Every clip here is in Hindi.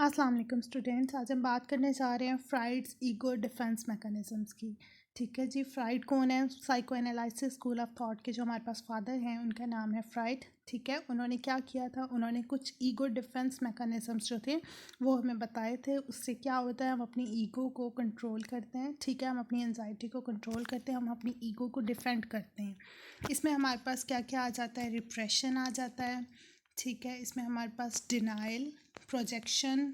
अस्सलाम वालेकुम स्टूडेंट्स। आज हम बात करने जा रहे हैं फ्राइड्स ईगो डिफेंस मैकेनिज़म्स की। ठीक है जी। फ्राइड कौन है? Psycho analysis school of thought के जो हमारे पास फादर हैं उनका नाम है फ्राइड। ठीक है। उन्होंने क्या किया था, उन्होंने कुछ ईगो डिफेंस मैकेनिज़म्स जो थे वो हमें बताए थे। उससे क्या होता है, हम अपनी ईगो को कंट्रोल करते हैं। ठीक है, हम अपनी एनजाइटी को कंट्रोल करते हैं, हम अपनी ईगो को डिफेंड करते हैं। इसमें हमारे पास क्या क्या आ जाता है? रिप्रेशन आ जाता है। ठीक है, इसमें हमारे पास denial, projection,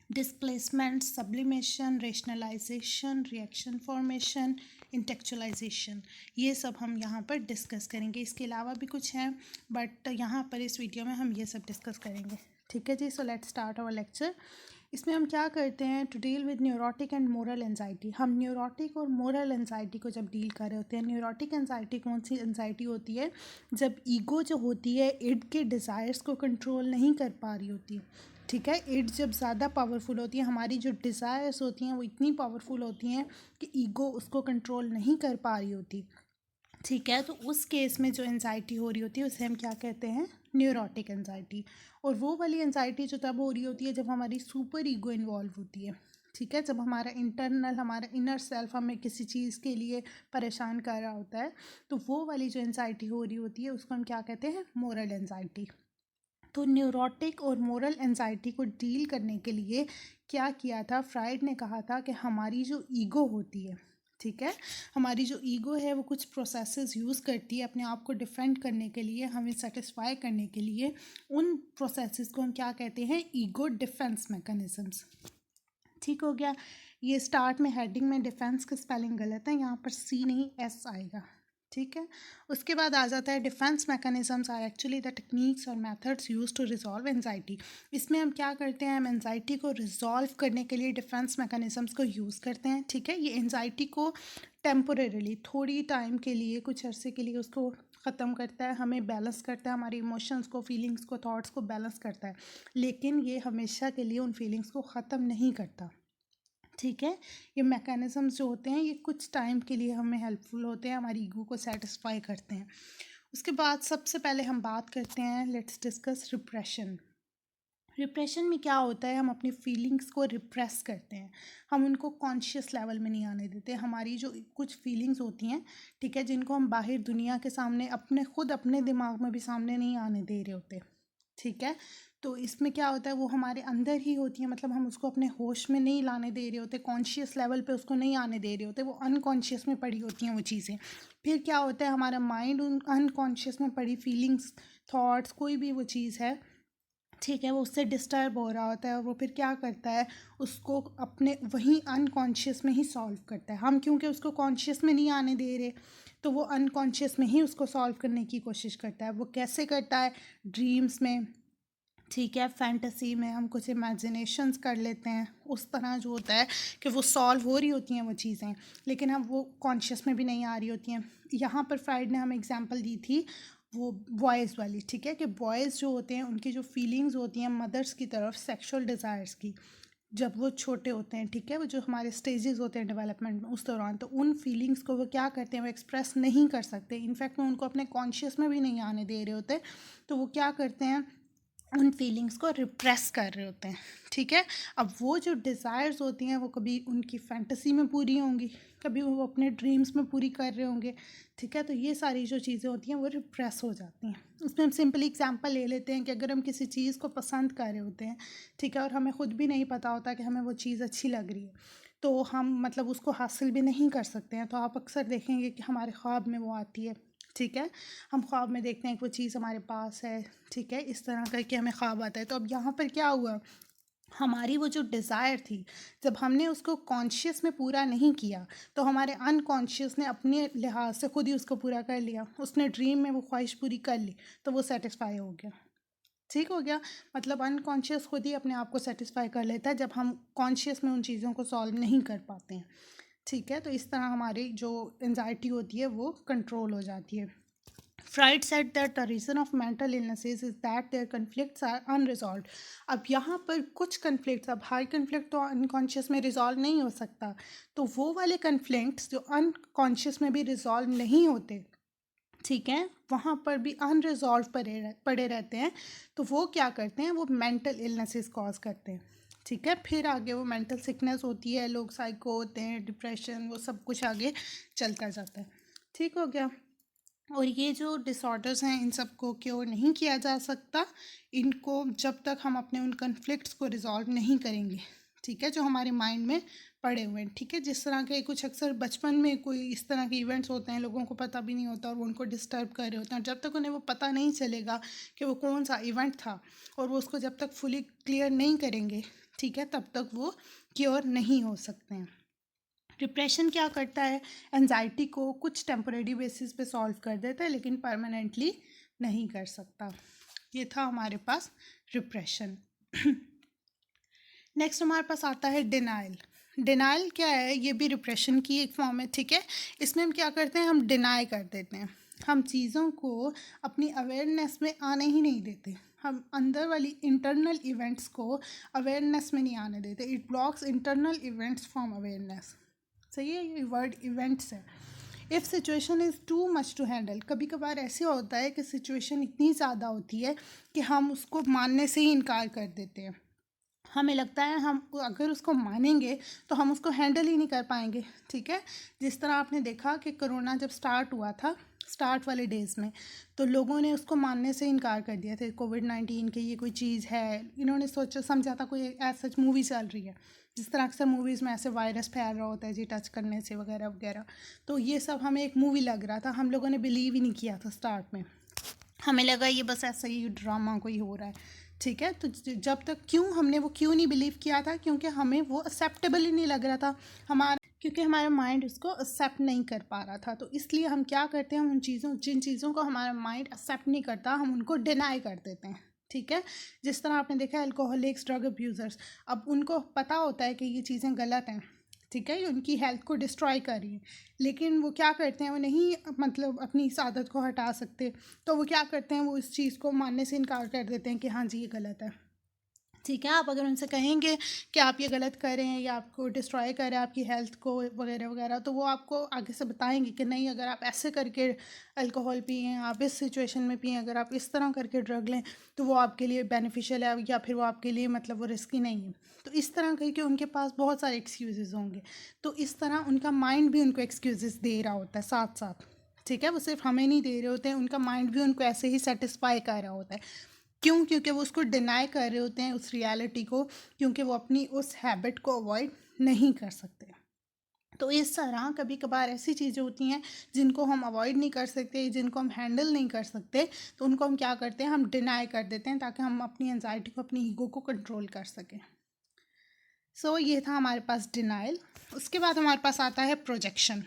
displacement, sublimation, rationalization, reaction formation, intellectualization, ये सब हम यहाँ पर डिस्कस करेंगे। इसके अलावा भी कुछ हैं बट यहाँ पर इस वीडियो में हम ये सब डिस्कस करेंगे। ठीक है जी। So let's start our lecture. इसमें हम क्या करते हैं, to deal with neurotic and moral anxiety. हम न्यूरोटिक और मोरल एंजाइटी को जब डील कर रहे होते हैं, न्यूरोटिक एंजाइटी कौन सी एंजाइटी होती है? जब ईगो जो होती है इड के डिज़ायर्स को कंट्रोल नहीं कर पा रही होती। ठीक है, इड जब ज़्यादा पावरफुल होती है, हमारी जो डिज़ायर्स होती हैं वो इतनी पावरफुल होती हैं कि ईगो उसको कंट्रोल नहीं कर पा रही होती। ठीक है, तो उस केस में जो एंजाइटी हो रही होती है उसे हम क्या कहते हैं? Neurotic anxiety. और वो वाली एंजाइटी जो तब हो रही होती है जब हमारी सुपर ईगो इन्वॉल्व होती है। ठीक है, जब हमारा इंटरनल, हमारा इनर सेल्फ हमें किसी चीज़ के लिए परेशान कर रहा होता है, तो वो वाली जो एंजाइटी हो रही होती है उसको हम क्या कहते हैं? Moral anxiety. तो न्यूरोटिक और मोरल एंजाइटी को डील करने के लिए क्या किया था? फ्राइड ने कहा था कि हमारी जो ईगो होती है, ठीक है, हमारी जो ईगो है वो कुछ प्रोसेसेस यूज़ करती है अपने आप को डिफेंड करने के लिए, हमें सेटिस्फाई करने के लिए। उन प्रोसेसेस को हम क्या कहते हैं? Ego defence mechanisms. ठीक हो गया। ये स्टार्ट में हेडिंग में डिफेंस का स्पेलिंग गलत है, यहाँ पर सी नहीं एस आएगा। ठीक है, उसके बाद आ जाता है defence mechanisms are actually the techniques और methods use to resolve anxiety. इसमें हम क्या करते हैं? हम एंजाइटी को रिजॉल्व करने के लिए डिफेंस मैकेनिज़म्स को यूज़ करते हैं। ठीक है, ये एंजाइटी को टेम्पोरेरीली, थोड़ी टाइम के लिए, कुछ अरसे के लिए उसको ख़त्म करता है, हमें बैलेंस करता है, हमारी इमोशंस को, फीलिंग्स को, थॉट्स को बैलेंस करता है, लेकिन ये हमेशा के लिए उन फीलिंग्स को ख़त्म नहीं करता। ठीक है, ये मैकेनिज़म्स जो होते हैं ये कुछ टाइम के लिए हमें हेल्पफुल होते हैं, हमारी ईगो को सेटिस्फाई करते हैं। उसके बाद सबसे पहले हम बात करते हैं, लेट्स डिस्कस रिप्रेशन। रिप्रेशन में क्या होता है? हम अपनी फीलिंग्स को रिप्रेस करते हैं, हम उनको कॉन्शियस लेवल में नहीं आने देते। हमारी जो कुछ फीलिंग्स होती हैं, ठीक है, जिनको हम बाहर दुनिया के सामने, अपने दिमाग में भी सामने नहीं आने दे रहे होते। ठीक है, तो इसमें क्या होता है, वो हमारे अंदर ही होती है, मतलब हम उसको अपने होश में नहीं लाने दे रहे होते, कॉन्शियस लेवल पे उसको नहीं आने दे रहे होते, वो अनकॉन्शियस में पड़ी होती हैं वो चीज़ें। फिर क्या होता है, हमारा माइंड उन अनकॉन्शियस में पड़ी फीलिंग्स, थॉट्स, कोई भी वो चीज़ है, ठीक है, वो उससे डिस्टर्ब हो रहा होता है और वो फिर क्या करता है, उसको अपने वहीं अनकॉन्शियस में ही सॉल्व करता है। हम क्योंकि उसको कॉन्शियस में नहीं आने दे रहे, तो वो अनकॉन्शियस में ही उसको सॉल्व करने की कोशिश करता है। वो कैसे करता है? ड्रीम्स में, ठीक है, फैंटेसी में हम कुछ इमेजिनेशंस कर लेते हैं, उस तरह जो होता है कि वो सॉल्व हो रही होती हैं वो चीज़ें, लेकिन हम वो कॉन्शियस में भी नहीं आ रही होती हैं। यहाँ पर फ्राइड ने हमें एग्जांपल दी थी वो बॉयज़ वाली। ठीक है, कि बॉयज़ जो होते हैं उनकी जो फीलिंग्स होती हैं मदर्स की तरफ, सेक्सुअल डिज़ायर्स की, जब वो छोटे होते हैं, ठीक है, वो जो हमारे स्टेजेस होते हैं डेवलपमेंट में उस दौरान, तो उन फीलिंग्स को वो क्या करते हैं? वो एक्सप्रेस नहीं कर सकते, इनफैक्ट वो उनको अपने कॉन्शियस में भी नहीं आने दे रहे होते। तो वो क्या करते हैं? उन फीलिंग्स को रिप्रेस कर रहे होते हैं। ठीक है, अब वो जो डिज़ायर्स होती हैं वो कभी उनकी फैंटेसी में पूरी होंगी, कभी वो अपने ड्रीम्स में पूरी कर रहे होंगे। ठीक है, तो ये सारी जो चीज़ें होती हैं वो रिप्रेस हो जाती हैं। उसमें हम सिंपली एग्जांपल ले लेते हैं कि अगर हम किसी चीज़ को पसंद कर रहे होते हैं, ठीक है, और हमें ख़ुद भी नहीं पता होता कि हमें वो चीज़ अच्छी लग रही है, तो हम मतलब उसको हासिल भी नहीं कर सकते हैं। तो आप अक्सर देखेंगे कि हमारे ख्वाब में वो आती है। ठीक है, हम ख्वाब में देखते हैं कि वो चीज़ हमारे पास है। ठीक है, इस तरह करके हमें ख्वाब आता है। तो अब यहाँ पर क्या हुआ, हमारी वो जो डिज़ायर थी, जब हमने उसको कॉन्शियस में पूरा नहीं किया, तो हमारे अनकॉन्शियस ने अपने लिहाज से खुद ही उसको पूरा कर लिया। उसने ड्रीम में वो ख्वाहिश पूरी कर ली, तो वो सेटिस्फाई हो गया। ठीक हो गया, मतलब अनकॉन्शियस खुद ही अपने आप को सेटिस्फाई कर लेता है जब हम कॉन्शियस में उन चीज़ों को सॉल्व नहीं कर पाते हैं। ठीक है, तो इस तरह हमारी जो एंजाइटी होती है वो कंट्रोल हो जाती है। Freud said that the reason of mental illnesses is that their conflicts are unresolved. अब यहाँ पर कुछ conflicts, अब हर conflict तो unconscious में resolve नहीं हो सकता, तो वो वाले conflicts जो unconscious में भी resolve नहीं होते, ठीक है, वहाँ पर भी अनरिजॉल्व पड़े रहते हैं, तो वो क्या करते हैं? वो मेंटल इलनेसेस कॉज करते हैं। ठीक है। फिर आगे वो मेंटल सिकनेस होती है, लोग साइको होते हैं, डिप्रेशन, वो सब कुछ आगे चलता जाता है। ठीक हो गया। और ये जो डिसऑर्डर्स हैं इन सब को क्योर नहीं किया जा सकता, इनको जब तक हम अपने उन कन्फ्लिक्ट्स को रिजॉल्व नहीं करेंगे, ठीक है, जो हमारे माइंड में पड़े हुए हैं। ठीक है, जिस तरह के कुछ अक्सर बचपन में कोई इस तरह के इवेंट्स होते हैं, लोगों को पता भी नहीं होता और वो उनको डिस्टर्ब कर रहे होते हैं, और जब तक उन्हें वो पता नहीं चलेगा कि वो कौन सा इवेंट था और वो उसको जब तक फुली क्लियर नहीं करेंगे, ठीक है, तब तक वो क्योर नहीं हो सकते हैं। डिप्रेशन क्या करता है, एंजाइटी को कुछ टेम्परेरी बेसिस पे सॉल्व कर देता है, लेकिन परमानेंटली नहीं कर सकता। ये था हमारे पास डिप्रेशन। नेक्स्ट हमारे पास आता है डिनाइल। डिनाइल क्या है, ये भी डिप्रेशन की एक फॉर्म है। ठीक है, इसमें हम क्या करते हैं, हम डिनाई कर देते हैं, हम चीज़ों को अपनी अवेयरनेस में आने ही नहीं देते, हम अंदर वाली इंटरनल इवेंट्स को अवेयरनेस में नहीं आने देते। It blocks internal events from awareness. सही है, ये वर्ड इवेंट्स है। If situation is too much to handle, कभी कभार ऐसे होता है कि सिचुएशन इतनी ज़्यादा होती है कि हम उसको मानने से ही इनकार कर देते हैं। हमें लगता है हम अगर उसको मानेंगे तो हम उसको हैंडल ही नहीं कर पाएंगे। ठीक है, जिस तरह आपने देखा कि कोरोना जब स्टार्ट हुआ था, स्टार्ट वाले डेज़ में, तो लोगों ने उसको मानने से इनकार कर दिया था कोविड-19 की ये कोई चीज़ है। इन्होंने सोचा समझा था कोई ऐसा सच मूवी चल रही है, जिस तरह अक्सर मूवीज़ में ऐसे वायरस फैल रहा होता है जी टच करने से वगैरह वगैरह। तो ये सब हमें एक मूवी लग रहा था, हम लोगों ने बिलीव ही नहीं किया था स्टार्ट में, हमें लगा ये बस ऐसा ही ड्रामा कोई हो रहा है। ठीक है, तो जब तक हमने वो क्यों नहीं बिलीव किया था, क्योंकि हमें वो एक्सेप्टेबल ही नहीं लग रहा था, क्योंकि हमारा माइंड उसको एक्सेप्ट नहीं कर पा रहा था। तो इसलिए हम क्या करते हैं, हम जिन चीज़ों को हमारा माइंड एक्सेप्ट नहीं करता, हम उनको डिनाई कर देते हैं। ठीक है, जिस तरह आपने देखा अल्कोहलिक्स, ड्रग अब्यूज़र्स, अब उनको पता होता है कि ये चीज़ें गलत हैं, ठीक है, ये उनकी हेल्थ को डिस्ट्रॉय कर रही है, लेकिन वो क्या करते हैं, वो नहीं मतलब अपनी इस आदत को हटा सकते, तो वो क्या करते हैं, वो इस चीज़ को मानने से इनकार कर देते हैं कि हाँ जी ये गलत है। ठीक है, आप अगर उनसे कहेंगे कि आप ये गलत कर रहे हैं या आपको डिस्ट्रॉय कर रहे हैं आपकी हेल्थ को वगैरह वगैरह, तो वो आपको आगे से बताएंगे कि नहीं, अगर आप ऐसे करके अल्कोहल पिए, आप इस सिचुएशन में पिए, अगर आप इस तरह करके ड्रग लें तो वो आपके लिए बेनिफिशियल है, या फिर वो आपके लिए मतलब वो रिस्की नहीं है। तो इस तरह करके उनके पास बहुत सारे एक्सक्यूज़ेस होंगे, तो इस तरह उनका माइंड भी उनको एक्सक्यूज़ेस दे रहा होता है साथ साथ। ठीक है, वो सिर्फ हमें नहीं दे रहे होते हैं, उनका माइंड भी उनको ऐसे ही सेटिस्फाई कर रहा होता है। क्यों, क्योंकि वो उसको डिनाई कर रहे होते हैं उस रियलिटी को, क्योंकि वो अपनी उस हैबिट को अवॉइड नहीं कर सकते। तो इस तरह कभी कभार ऐसी चीज़ें होती हैं जिनको हम अवॉइड नहीं कर सकते, जिनको हम हैंडल नहीं कर सकते, तो उनको हम क्या करते हैं, हम डिनाई कर देते हैं, ताकि हम अपनी एंजाइटी को, अपनी ईगो को कंट्रोल कर सकें। सो ये था हमारे पास डिनाइल। उसके बाद हमारे पास आता है प्रोजेक्शन।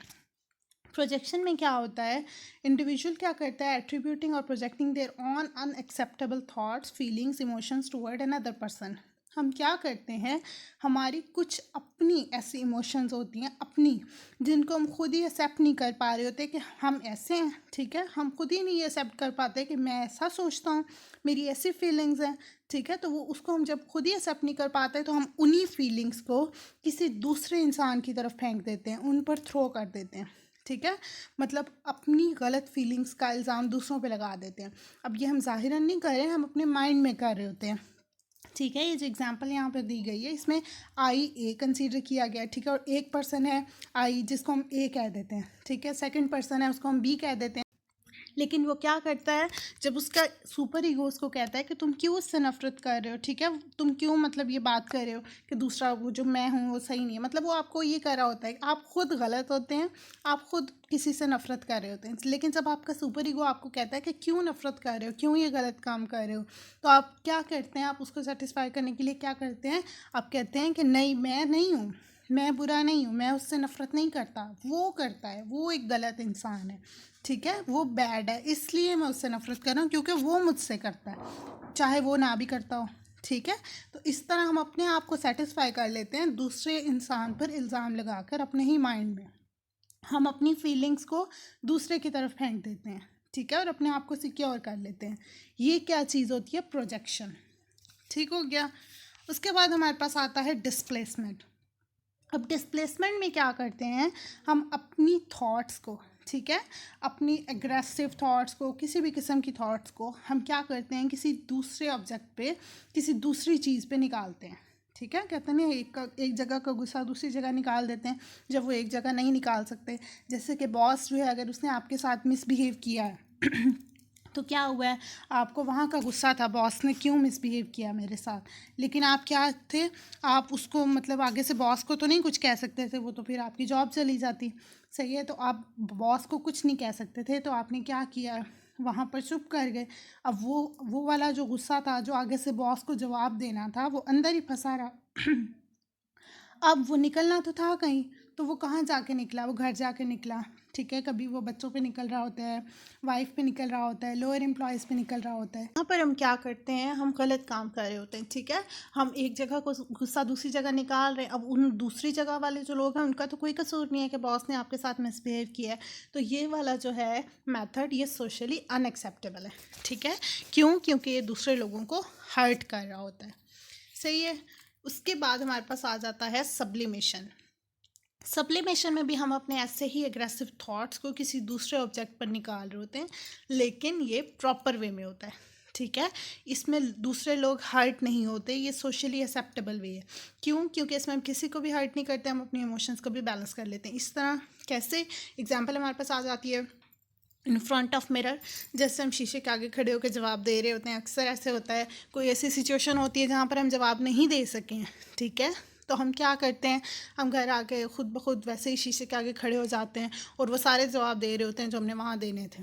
प्रोजेक्शन में क्या होता है, इंडिविजुअल क्या करता है, एट्रीब्यूटिंग और projecting their on unacceptable thoughts, feelings, emotions toward another person. हम क्या करते हैं, हमारी कुछ अपनी ऐसी इमोशंस होती हैं अपनी, जिनको हम खुद ही एक्सेप्ट नहीं कर पा रहे होते कि हम ऐसे हैं। ठीक है, हम खुद ही नहीं एक्सेप्ट कर पाते कि मैं ऐसा सोचता हूँ, मेरी ऐसी फीलिंग्स हैं। ठीक है, तो वो उसको हम जब खुद ही एक्सेप्ट नहीं कर पाते, तो हम उन्हीं फीलिंग्स को किसी दूसरे इंसान की तरफ फेंक देते हैं, उन पर थ्रो कर देते हैं। ठीक है, मतलब अपनी गलत फीलिंग्स का इल्ज़ाम दूसरों पे लगा देते हैं। अब ये हम ज़ाहिरन नहीं कर रहे हैं, हम अपने माइंड में कर रहे होते हैं। ठीक है, ये जो एग्जांपल यहाँ पे दी गई है, इसमें आई ए कंसीडर किया गया है। ठीक है, और एक पर्सन है आई जिसको हम ए कह देते हैं। ठीक है, सेकंड पर्सन है उसको हम बी कह देते हैं। लेकिन वो क्या करता है, जब उसका सुपर ईगो उसको कहता है कि तुम क्यों उससे नफरत कर रहे हो, ठीक है, तुम क्यों मतलब ये बात कर रहे हो कि दूसरा वो जो मैं हूँ वो सही नहीं है, मतलब वो आपको ये कर रहा होता है कि आप खुद गलत होते हैं, आप खुद किसी से नफरत कर रहे होते हैं। लेकिन जब आपका सुपर ईगो आपको कहता है कि क्यों नफरत कर रहे हो, क्यों ये गलत काम कर रहे हो, तो आप क्या करते हैं, आप उसको सेटिस्फाई करने के लिए क्या करते हैं, आप कहते हैं कि नहीं, मैं नहीं हूँ, मैं बुरा नहीं हूँ, मैं उससे नफरत नहीं करता, वो करता है, वो एक गलत इंसान है। ठीक है, वो बैड है, इसलिए मैं उससे नफरत कर रहा हूँ, क्योंकि वो मुझसे करता है, चाहे वो ना भी करता हो। ठीक है, तो इस तरह हम अपने आप को सेटिस्फाई कर लेते हैं दूसरे इंसान पर इल्ज़ाम लगाकर, अपने ही माइंड में हम अपनी फीलिंग्स को दूसरे की तरफ फेंक देते हैं। ठीक है, और अपने आप को सिक्योर कर लेते हैं। ये क्या चीज़ होती है, प्रोजेक्शन। ठीक हो गया। उसके बाद हमारे पास आता है डिस्प्लेसमेंट। अब डिस्प्लेसमेंट में क्या करते हैं, हम अपनी थॉट्स को, ठीक है, अपनी एग्रेसिव थॉट्स को, किसी भी किस्म की थॉट्स को हम क्या करते हैं, किसी दूसरे ऑब्जेक्ट पे, किसी दूसरी चीज़ पे निकालते हैं। ठीक है, कहते नहीं एक जगह का गुस्सा दूसरी जगह निकाल देते हैं जब वो एक जगह नहीं निकाल सकते। जैसे कि बॉस जो है अगर उसने आपके साथ मिसबिहेव किया है तो क्या हुआ है, आपको वहाँ का गुस्सा था बॉस ने क्यों मिसबिहेव किया मेरे साथ, लेकिन आप क्या थे, आप उसको मतलब आगे से बॉस को तो नहीं कुछ कह सकते थे, वो तो फिर आपकी जॉब चली जाती। सही है, तो आप बॉस को कुछ नहीं कह सकते थे, तो आपने क्या किया, वहाँ पर चुप कर गए। अब वो वाला जो गुस्सा था जो आगे से बॉस को जवाब देना था वो अंदर ही फंसा रहा अब वो निकलना तो था कहीं, तो वो कहाँ जाके निकला, वो घर जाके निकला। ठीक है, कभी वो बच्चों पे निकल रहा होता है, वाइफ पे निकल रहा होता है, लोअर एम्प्लॉयज़ पे निकल रहा होता है। यहाँ पर हम क्या करते हैं, हम गलत काम कर रहे होते हैं। ठीक है, हम एक जगह को गुस्सा दूसरी जगह निकाल रहे हैं। अब उन दूसरी जगह वाले जो लोग हैं उनका तो कोई कसूर नहीं है कि बॉस ने आपके साथ मिसबिहेव किया है। तो ये वाला जो है मेथड ये सोशली अनएक्सेप्टेबल है। ठीक है, क्यों, क्योंकि ये दूसरे लोगों को हर्ट कर रहा होता है। सही है, उसके बाद हमारे पास आ जाता है सब्लिमेशन। सब्लिमेशन में भी हम अपने ऐसे ही एग्रेसिव थॉट्स को किसी दूसरे ऑब्जेक्ट पर निकाल रहे होते हैं, लेकिन ये प्रॉपर वे में होता है। ठीक है, इसमें दूसरे लोग हर्ट नहीं होते, ये सोशली एक्सेप्टेबल वे है। क्यों, क्योंकि इसमें हम किसी को भी हर्ट नहीं करते, हम अपने इमोशंस को भी बैलेंस कर लेते हैं। इस तरह कैसे, एग्जांपल हमारे पास आ जाती है इन फ्रंट ऑफ मिरर। जैसे हम शीशे के आगे खड़े होकर जवाब दे रहे होते हैं, अक्सर ऐसे होता है, कोई ऐसी सिचुएशन होती है जहाँ पर हम जवाब नहीं दे सकें। ठीक है, तो हम क्या करते हैं, हम घर आके खुद ब खुद वैसे ही शीशे के आगे खड़े हो जाते हैं और वो सारे जवाब दे रहे होते हैं जो हमने वहाँ देने थे।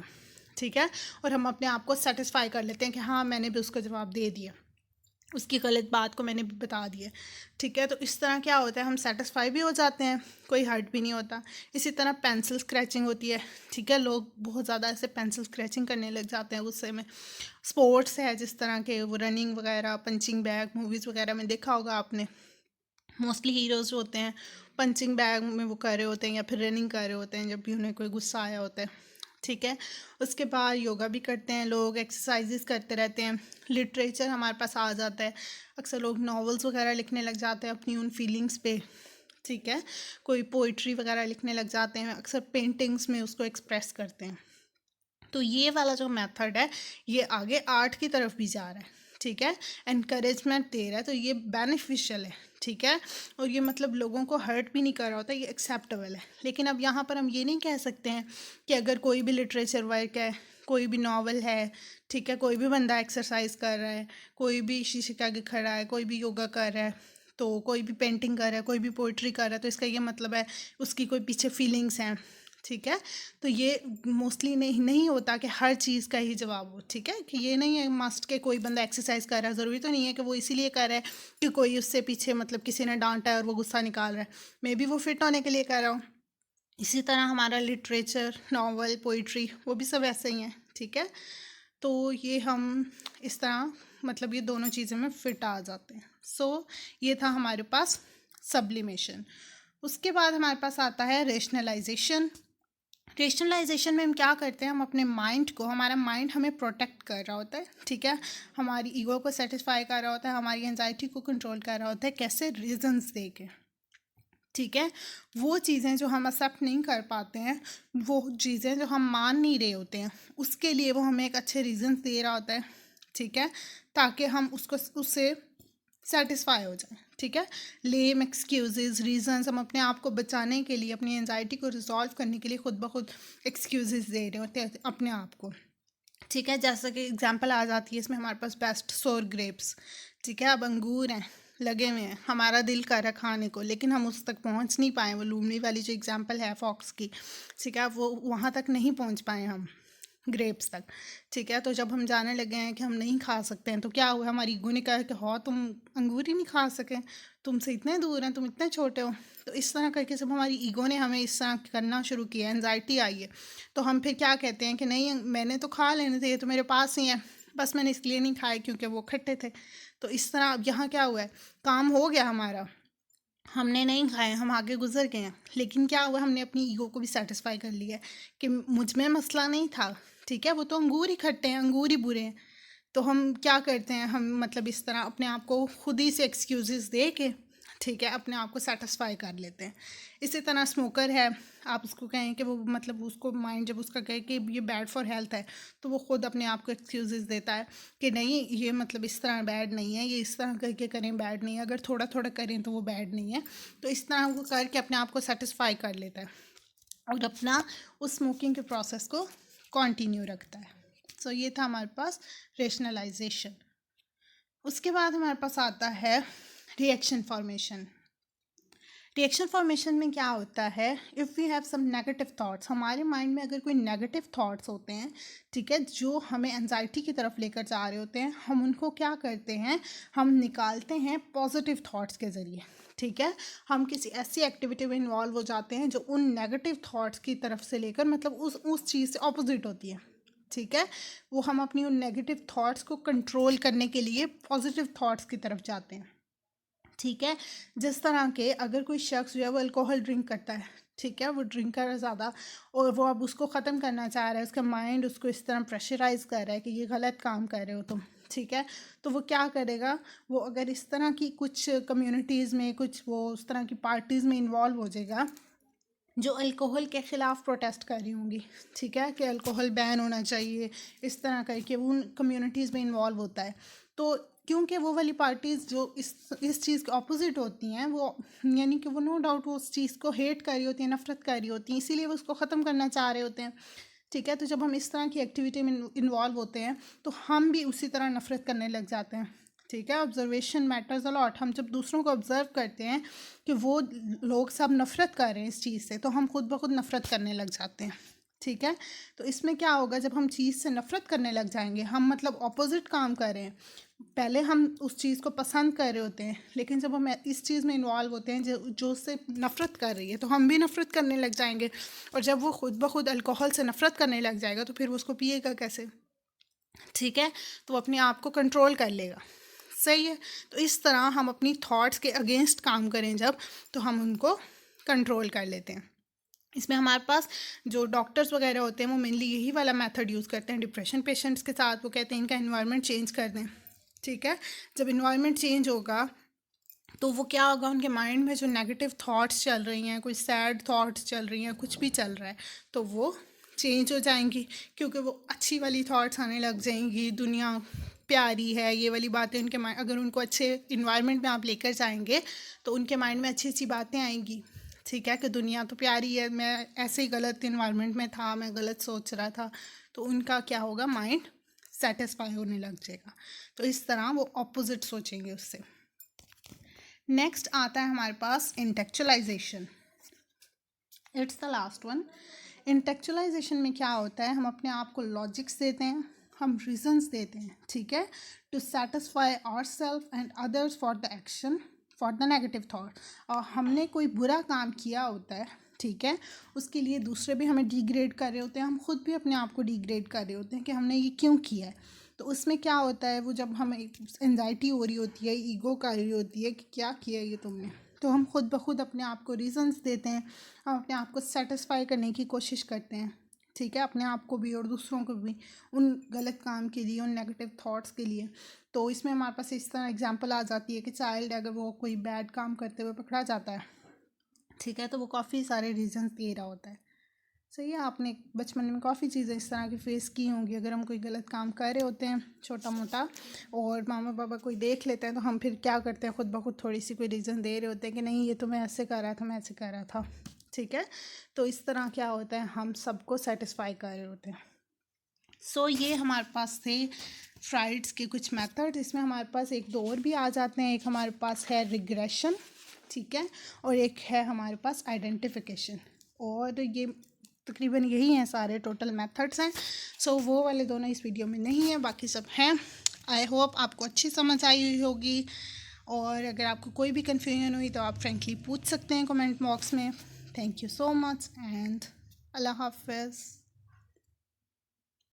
ठीक है, और हम अपने आप को सेटिस्फाई कर लेते हैं कि हाँ मैंने भी उसको जवाब दे दिया, उसकी गलत बात को मैंने बता दिया। ठीक है, तो इस तरह क्या होता है, हम सेटिस्फाई भी हो जाते हैं, कोई हर्ट भी नहीं होता। इसी तरह पेंसिल स्क्रैचिंग होती है। ठीक है, लोग बहुत ज़्यादा ऐसे पेंसिल स्क्रैचिंग करने लग जाते हैं गुस्से में। स्पोर्ट्स है जिस तरह के, वो रनिंग वगैरह, पंचिंग बैग, मूवीज़ वगैरह में देखा होगा आपने, मोस्टली हीरोज़ जो होते हैं पंचिंग बैग में वो कर रहे होते हैं या फिर रनिंग कर रहे होते हैं जब भी उन्हें कोई गुस्सा आया होता है। ठीक है, उसके बाद योगा भी करते हैं लोग, एक्सरसाइजेस करते रहते हैं। लिटरेचर हमारे पास आ जाता है, अक्सर लोग नॉवेल्स वगैरह लिखने लग जाते हैं अपनी उन फीलिंग्स पे। ठीक है, कोई पोइट्री वगैरह लिखने लग जाते हैं, अक्सर पेंटिंग्स में उसको एक्सप्रेस करते हैं। तो ये वाला जो मेथड है ये आगे आर्ट की तरफ भी जा रहा है। ठीक है, एनकरेजमेंट दे रहा है, तो ये बेनिफिशियल है। ठीक है, और ये मतलब लोगों को हर्ट भी नहीं कर रहा होता, ये एक्सेप्टेबल है। लेकिन अब यहाँ पर हम ये नहीं कह सकते हैं कि अगर कोई भी लिटरेचर वर्क है, कोई भी नावल है, ठीक है, कोई भी बंदा एक्सरसाइज कर रहा है, कोई भी शीशे के आगे खड़ा है, कोई भी योगा कर रहा है, तो कोई भी पेंटिंग कर रहा है, कोई भी पोइट्री कर रहा है, तो इसका ये मतलब है उसकी कोई पीछे फीलिंग्स हैं। ठीक है, तो ये मोस्टली नहीं होता कि हर चीज़ का ही जवाब हो। ठीक है, कि ये नहीं है मस्ट के कोई बंदा एक्सरसाइज कर रहा है, ज़रूरी तो नहीं है कि वो इसीलिए कर रहा है कि कोई उससे पीछे मतलब किसी ने डांटा है और वो गुस्सा निकाल रहा है, मे बी वो फिट होने के लिए कर रहा हो। इसी तरह हमारा लिटरेचर, नावल, पोइट्री, वो भी सब ऐसे ही हैं। ठीक है, तो ये हम इस तरह मतलब ये दोनों चीज़ें में फिट आ जाते हैं। सो ये था हमारे पास सब्लिमेशन। उसके बाद हमारे पास आता है रेशनलाइजेशन। रेशनलाइजेशन में हम क्या करते हैं, हम अपने माइंड को, हमारा माइंड हमें प्रोटेक्ट कर रहा होता है। ठीक है, हमारी ईगो को सेटिस्फाई कर रहा होता है, हमारी एंजाइटी को कंट्रोल कर रहा होता है, कैसे, रीजंस दे के। ठीक है, वो चीज़ें जो हम एक्सेप्ट नहीं कर पाते हैं, वो चीज़ें जो हम मान नहीं रहे होते हैं, उसके लिए वो हमें एक अच्छे रीजंस दे रहा होता है। ठीक है, ताकि हम उसको उससे सेटिस्फाई हो जाए। ठीक है, लेम एक्सक्यूजेज, रीजंस, हम अपने आप को बचाने के लिए, अपनी एंजाइटी को रिजॉल्व करने के लिए खुद ब खुद एक्सक्यूजेज दे रहे होते हैं अपने आप को। ठीक है, जैसा कि एग्जांपल आ जाती है इसमें हमारे पास बेस्ट सोर ग्रेप्स। ठीक है, अब अंगूर हैं लगे हुए हैं, हमारा दिल कर रहा है खाने को, लेकिन हम उस तक पहुंच नहीं पाए। वो लूमड़ी वाली जो एग्जांपल है फॉक्स की, ठीक है, वो वहाँ तक नहीं पहुंच पाए हम, ग्रेप्स तक। ठीक है, तो जब हम जाने लगे हैं कि हम नहीं खा सकते हैं, तो क्या हुआ, हमारी ईगो ने कहा कि हाँ तुम अंगूर ही नहीं खा सके, तुमसे इतने दूर हैं, तुम इतने छोटे हो। तो इस तरह करके जब हमारी ईगो ने हमें इस तरह करना शुरू किया, एनजाइटी आई है, तो हम फिर क्या कहते हैं कि नहीं मैंने तो खा लेने थे, ये तो मेरे पास ही है, बस मैंने इसलिए नहीं खाए क्योंकि वो खट्टे थे। तो इस तरह अब यहाँ क्या हुआ है, काम हो गया हमारा, हमने नहीं खाए, हम आगे गुजर गए हैं, लेकिन क्या हुआ, हमने अपनी ईगो को भी सेटिस्फाई कर लिया कि मुझ में मसला नहीं था। ठीक है, वो तो अंगूर ही खट्टे हैं, अंगूर ही बुरे हैं। तो हम क्या करते हैं, हम मतलब इस तरह अपने आप को खुद ही से एक्सक्यूजेस दे के ठीक है, अपने आप को सेटिस्फाई कर लेते हैं। इसी तरह स्मोकर है, आप उसको कहें कि वो मतलब उसको माइंड जब उसका कहे कि ये बैड फॉर हेल्थ है, तो वो खुद अपने आप को एक्सक्यूजेस देता है कि नहीं ये मतलब इस तरह बैड नहीं है, ये इस तरह करके करें बैड नहीं है, अगर थोड़ा थोड़ा करें तो वो बैड नहीं है। तो इस तरह वो करके अपने आप को सेटिस्फाई कर लेता है और अपना उस स्मोकिंग के प्रोसेस को कंटिन्यू रखता है। सो ये था हमारे पास रेशनलाइजेशन। उसके बाद हमारे पास आता है रिएक्शन फॉर्मेशन। रिएक्शन फॉर्मेशन में क्या होता है, if we have some negative thoughts, हमारे माइंड में अगर कोई नेगेटिव थॉट्स होते हैं, ठीक है, जो हमें एंजाइटी की तरफ लेकर जा रहे होते हैं, हम उनको क्या करते हैं, हम निकालते हैं पॉजिटिव थॉट्स के ज़रिए। ठीक है, हम किसी ऐसी एक्टिविटी में इन्वॉल्व हो जाते हैं जो उन नेगेटिव थॉट्स की तरफ से लेकर मतलब उस चीज़ से ऑपोजिट होती है। ठीक है, वो हम अपनी उन नेगेटिव थॉट्स को कंट्रोल करने के लिए पॉजिटिव थॉट्स की तरफ जाते हैं। ठीक है, जिस तरह के अगर कोई शख्स जो है वो अल्कोहल ड्रिंक करता है, ठीक है, वो ड्रिंक कर रहा है ज़्यादा और वो अब उसको ख़त्म करना चाह रहा है, उसका माइंड उसको इस तरह प्रेशराइज कर रहा है कि ये गलत काम कर रहे हो तुम, ठीक है, तो वो क्या करेगा, वो अगर इस तरह की कुछ कम्युनिटीज़ में कुछ वो उस तरह की पार्टीज़ में इन्वॉल्व हो जाएगा जो अल्कोहल के ख़िलाफ़ प्रोटेस्ट कर रही होंगी, ठीक है, कि अल्कोहल बैन होना चाहिए, इस तरह करके वो उन कम्युनिटीज़ में इन्वॉल्व होता है। तो क्योंकि वो वाली पार्टीज़ जो इस चीज़ के ऑपोजिट होती हैं, वो यानी कि वो नो डाउट वो उस चीज़ को हेट कर रही होती हैं, नफ़रत कर रही होती हैं, इसीलिए वो उसको ख़त्म करना चाह रहे होते हैं। ठीक है, तो जब हम इस तरह की एक्टिविटी में इन्वॉल्व होते हैं तो हम भी उसी तरह नफ़रत करने लग जाते हैं। ठीक है, ऑब्जर्वेशन मैटर्स अ लॉट। हम जब दूसरों को ऑब्ज़र्व करते हैं कि वो लोग सब नफ़रत कर रहे हैं इस चीज़ से, तो हम खुद ब खुद नफ़रत करने लग जाते हैं। ठीक है, तो इसमें क्या होगा, जब हम चीज़ से नफ़रत करने लग जाएंगे, हम मतलब ऑपोजिट काम कर रहे हैं, पहले हम उस चीज़ को पसंद कर रहे होते हैं, लेकिन जब हम इस चीज़ में इन्वॉल्व होते हैं जो उससे नफ़रत कर रही है, तो हम भी नफ़रत करने लग जाएंगे। और जब वो खुद ब खुद अल्कोहल से नफ़रत करने लग जाएगा तो फिर वो उसको पिएगा कैसे। ठीक है, तो वो अपने आप को कंट्रोल कर लेगा। सही है, तो इस तरह हम अपनी थॉट्स के अगेंस्ट काम करें जब, तो हम उनको कंट्रोल कर लेते हैं। इसमें हमारे पास जो डॉक्टर्स वगैरह होते हैं वो मेनली यही वाला मेथड यूज़ करते हैं डिप्रेशन पेशेंट्स के साथ। वो कहते हैं इनका इन्वायरमेंट चेंज कर दें। ठीक है, जब इन्वायरमेंट चेंज होगा तो वो क्या होगा, उनके माइंड में जो नेगेटिव थॉट्स चल रही हैं, कोई सैड थॉट्स चल रही हैं, कुछ भी चल रहा है, तो वो चेंज हो जाएंगी, क्योंकि वो अच्छी वाली थॉट्स आने लग जाएंगी, दुनिया प्यारी है, ये वाली बातें उनके माइंड, अगर उनको अच्छे इन्वायरमेंट में आप लेकर जाएंगे तो उनके माइंड में अच्छी अच्छी बातें आएंगी। ठीक है, कि दुनिया तो प्यारी है, मैं ऐसे ही गलत इन्वायरमेंट में था, मैं गलत सोच रहा था, तो उनका क्या होगा, माइंड सेटिस्फाई होने लग जाएगा। तो इस तरह वो ऑपोजिट सोचेंगे उससे। नेक्स्ट आता है हमारे पास intellectualization. It's the last one. Intellectualization में क्या होता है, हम अपने आप को लॉजिक्स देते हैं, हम रीजंस देते हैं, ठीक है, to satisfy ourselves and others for the action for the negative thought. और हमने कोई बुरा काम किया होता है, ठीक है, उसके लिए दूसरे भी हमें डिग्रेड कर रहे होते हैं, हम खुद भी अपने आप को डिग्रेड कर रहे होते हैं कि हमने ये क्यों किया है। तो उसमें क्या होता है, वो जब हमें एंजाइटी हो रही होती है, ईगो कर रही होती है कि क्या किया ये तुमने, तो हम खुद ब खुद अपने आप को रीज़न्स देते हैं, हम अपने आप को सेटिस्फाई करने की कोशिश करते हैं। ठीक है, अपने आप को भी और दूसरों को भी उन गलत काम के लिए, उन नेगेटिव थॉट्स के लिए। तो इसमें हमारे पास इस तरह एग्जांपल आ जाती है कि चाइल्ड अगर वो कोई बैड काम करते हुए पकड़ा जाता है, ठीक है, तो वो काफ़ी सारे रीजंस दे रहा होता है। सही है, आपने बचपन में काफ़ी चीज़ें इस तरह की फेस की होंगी। अगर हम कोई गलत काम कर रहे होते हैं छोटा मोटा और मामा पापा कोई देख लेते हैं, तो हम फिर क्या करते हैं, खुद ब खुद थोड़ी सी कोई रीज़न दे रहे होते हैं कि नहीं ये तो मैं ऐसे कर रहा था, मैं ऐसे कर रहा था। ठीक है, तो इस तरह क्या होता है, हम सबको सेटिस्फाई कर रहे होते हैं। सो ये हमारे पास थे फ्राइड्स के कुछ मेथड। इसमें हमारे पास एक दो और भी आ जाते हैं, एक हमारे पास है रिग्रेशन, ठीक है, और एक है हमारे पास आइडेंटिफिकेशन। और ये तकरीबन यही हैं, सारे टोटल मेथड्स हैं। सो वो वाले दोनों इस वीडियो में नहीं है, बाकी सब हैं। आई होप आपको अच्छी समझ आई हुई होगी, और अगर आपको कोई भी कन्फ्यूजन हुई तो आप फ्रेंकली पूछ सकते हैं कमेंट बॉक्स में। Thank you so much and अल्लाह हाफ़िज़।